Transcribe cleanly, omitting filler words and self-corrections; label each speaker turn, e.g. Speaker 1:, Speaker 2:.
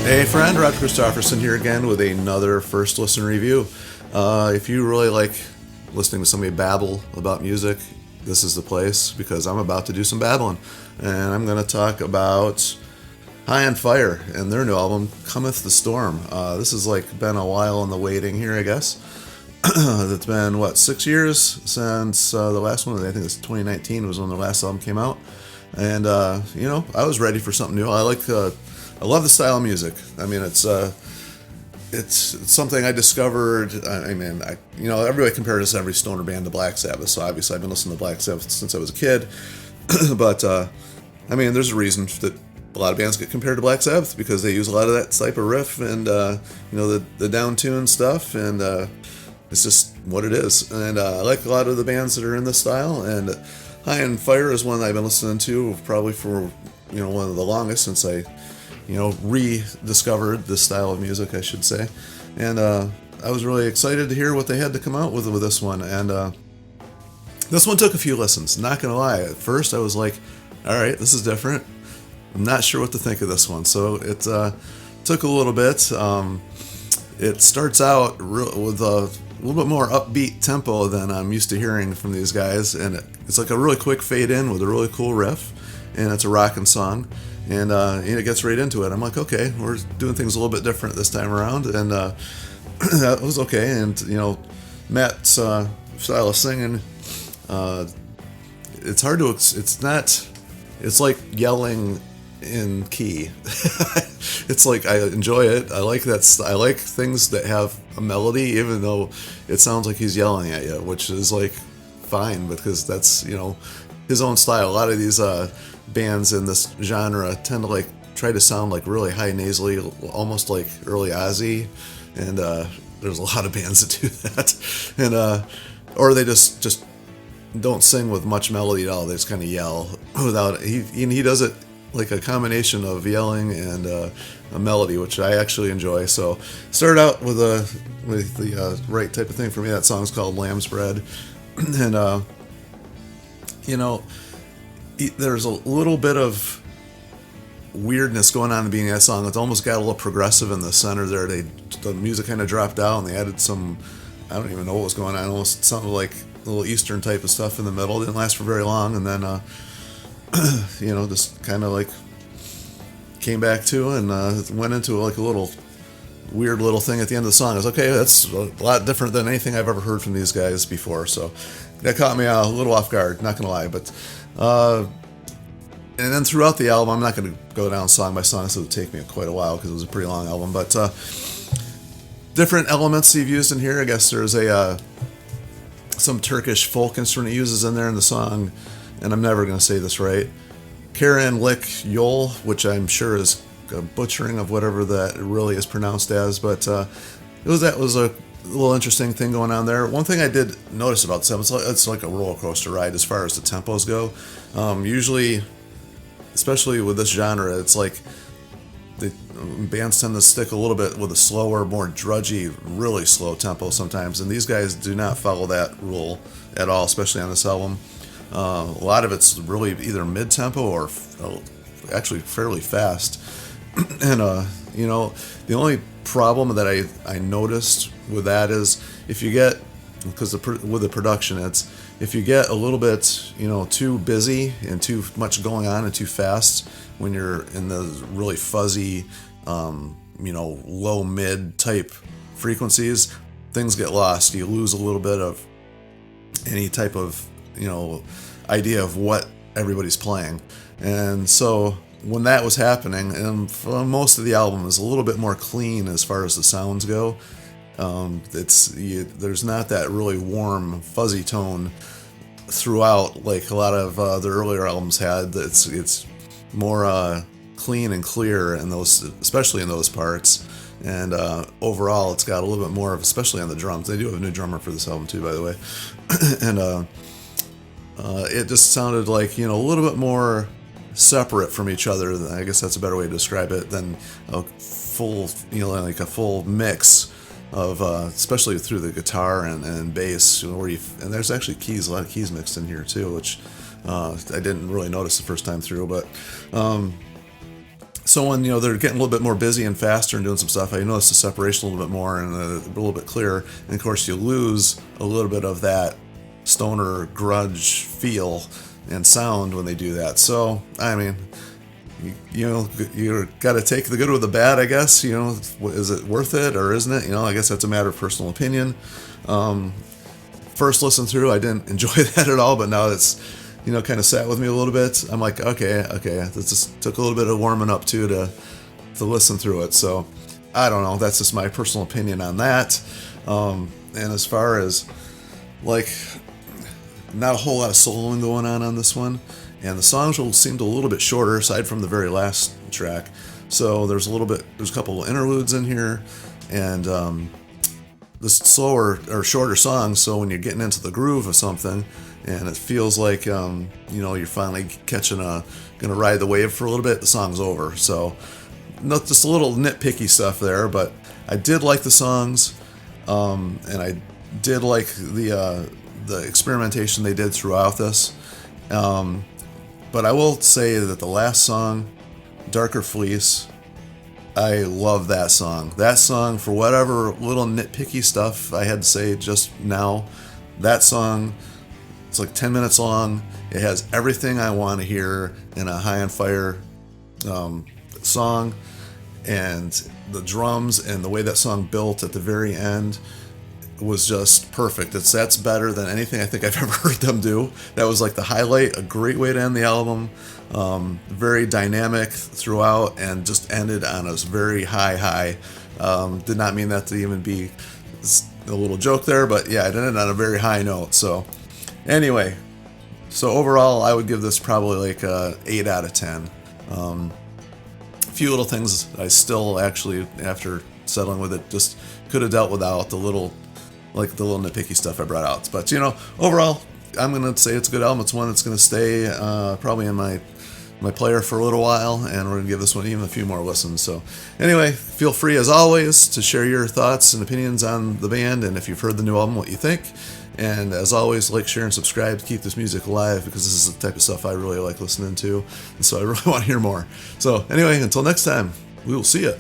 Speaker 1: Hey friend, Roger Christofferson here again with another first listen review. If you really like listening to somebody babble about music, this is the place because I'm about to do some babbling. And I'm going to talk about High on Fire and their new album, Cometh The Storm. This has been a while in the waiting here, I guess. It's been, 6 years since the last one. I think it's 2019 was when the last album came out. And, I was ready for something new. I love the style of music. I mean, it's something I discovered. Everybody compares every stoner band to Black Sabbath. So obviously, I've been listening to Black Sabbath since I was a kid. But there's a reason that a lot of bands get compared to Black Sabbath because they use a lot of that type of riff and the down-tuned stuff, and it's just what it is. And I like a lot of the bands that are in this style. And High on Fire is one that I've been listening to probably for one of the longest since I rediscovered this style of music, I should say. And I was really excited to hear what they had to come out with this one. And this one took a few listens, not going to lie. At first, I was like, all right, this is different. I'm not sure what to think of this one. So it took a little bit. It starts out with a little bit more upbeat tempo than I'm used to hearing from these guys. And it's like a really quick fade in with a really cool riff. And it's a rockin' song. And it gets right into it. I'm like, okay, we're doing things a little bit different this time around, and that was okay. And Matt's style of singing, it's hard to. It's like yelling in key. It's like I enjoy it. I like that. I like things that have a melody, even though it sounds like he's yelling at you, which is fine because that's his own style. A lot of these bands in this genre tend to try to sound really high nasally, almost like early Ozzy, and there's a lot of bands that do that, and or they just don't sing with much melody at all. They just kind of yell without. He does it like a combination of yelling and a melody, which I actually enjoy. So started out with the right type of thing for me. That song's called Lamb's Bread, and there's a little bit of weirdness going on in the beginning of that song. It's almost got a little progressive in the center there. The music kind of dropped out and they added some, I don't even know what was going on, almost something like a little Eastern type of stuff in the middle. It didn't last for very long, and then just kind of came back to and went into a little weird little thing at the end of the song. I was okay, that's a lot different than anything I've ever heard from these guys before, so that caught me a little off guard, not gonna lie. But and then throughout the album, I'm not going to go down song by song, so it would take me quite a while because it was a pretty long album. But different elements you've used in here. I guess there's some Turkish folk instrument he uses in there in the song, and I'm never going to say this right. Karen Lick Yol, which I'm sure is a butchering of whatever that really is pronounced as, but that was a little interesting thing going on there. One thing I did notice about this album, it's like a roller coaster ride as far as the tempos go. Usually, especially with this genre, it's like the bands tend to stick a little bit with a slower, more drudgy, really slow tempo sometimes, and these guys do not follow that rule at all, especially on this album. A lot of it's really either mid-tempo or actually fairly fast. And the only problem that I noticed with that is if you get, because with the production, it's if you get a little bit too busy and too much going on and too fast when you're in the really fuzzy low mid type frequencies, things get lost. You lose a little bit of any type of idea of what everybody's playing. And so when that was happening, and for most of the album is a little bit more clean as far as the sounds go. There's not that really warm, fuzzy tone throughout like a lot of the earlier albums had. It's more clean and clear in those, especially in those parts. And overall, it's got a little bit more of, especially on the drums. They do have a new drummer for this album too, by the way. And it just sounded like a little bit more separate from each other. I guess that's a better way to describe it than a full, like a full mix of, especially through the guitar and bass, and there's actually keys, a lot of keys mixed in here too, which I didn't really notice the first time through. But So when they're getting a little bit more busy and faster and doing some stuff, I notice the separation a little bit more and a little bit clearer. And of course, you lose a little bit of that stoner grudge feel and sound when they do that. So I mean, you got to take the good with the bad, I guess. Is it worth it or isn't it? I guess that's a matter of personal opinion. First listen through, I didn't enjoy that at all, but now it's kind of sat with me a little bit. I'm like, okay, this just took a little bit of warming up too to listen through it. So I don't know. That's just my personal opinion on that. And as far as like, not a whole lot of soloing going on this one, and the songs will seem a little bit shorter aside from the very last track. So there's a couple of interludes in here, and the slower or shorter songs. So when you're getting into the groove of something, and it feels like you're finally gonna ride the wave for a little bit, the song's over. So just a little nitpicky stuff there, but I did like the songs, and I did like the experimentation they did throughout this. But I will say that the last song, Darker Fleece, I love that song. That song, for whatever little nitpicky stuff I had to say just now, that song, it's like 10 minutes long. It has everything I want to hear in a High on Fire song. And the drums and the way that song built at the very end was just perfect. That's better than anything I think I've ever heard them do. That was like the highlight, a great way to end the album. Very dynamic throughout, and just ended on a very high. Did not mean that to even be a little joke there, but yeah, it ended on a very high note. So anyway, overall I would give this probably like a 8 out of 10. A few little things I still actually, after settling with it, just could have dealt without the little nitpicky stuff I brought out. But overall, I'm gonna say it's a good album. It's one that's gonna stay probably in my player for a little while, and we're gonna give this one even a few more listens. So anyway, feel free as always to share your thoughts and opinions on the band, and if you've heard the new album, what you think. And as always, like, share, and subscribe to keep this music alive, because this is the type of stuff I really like listening to, and so I really want to hear more. So anyway, until next time, we will see you.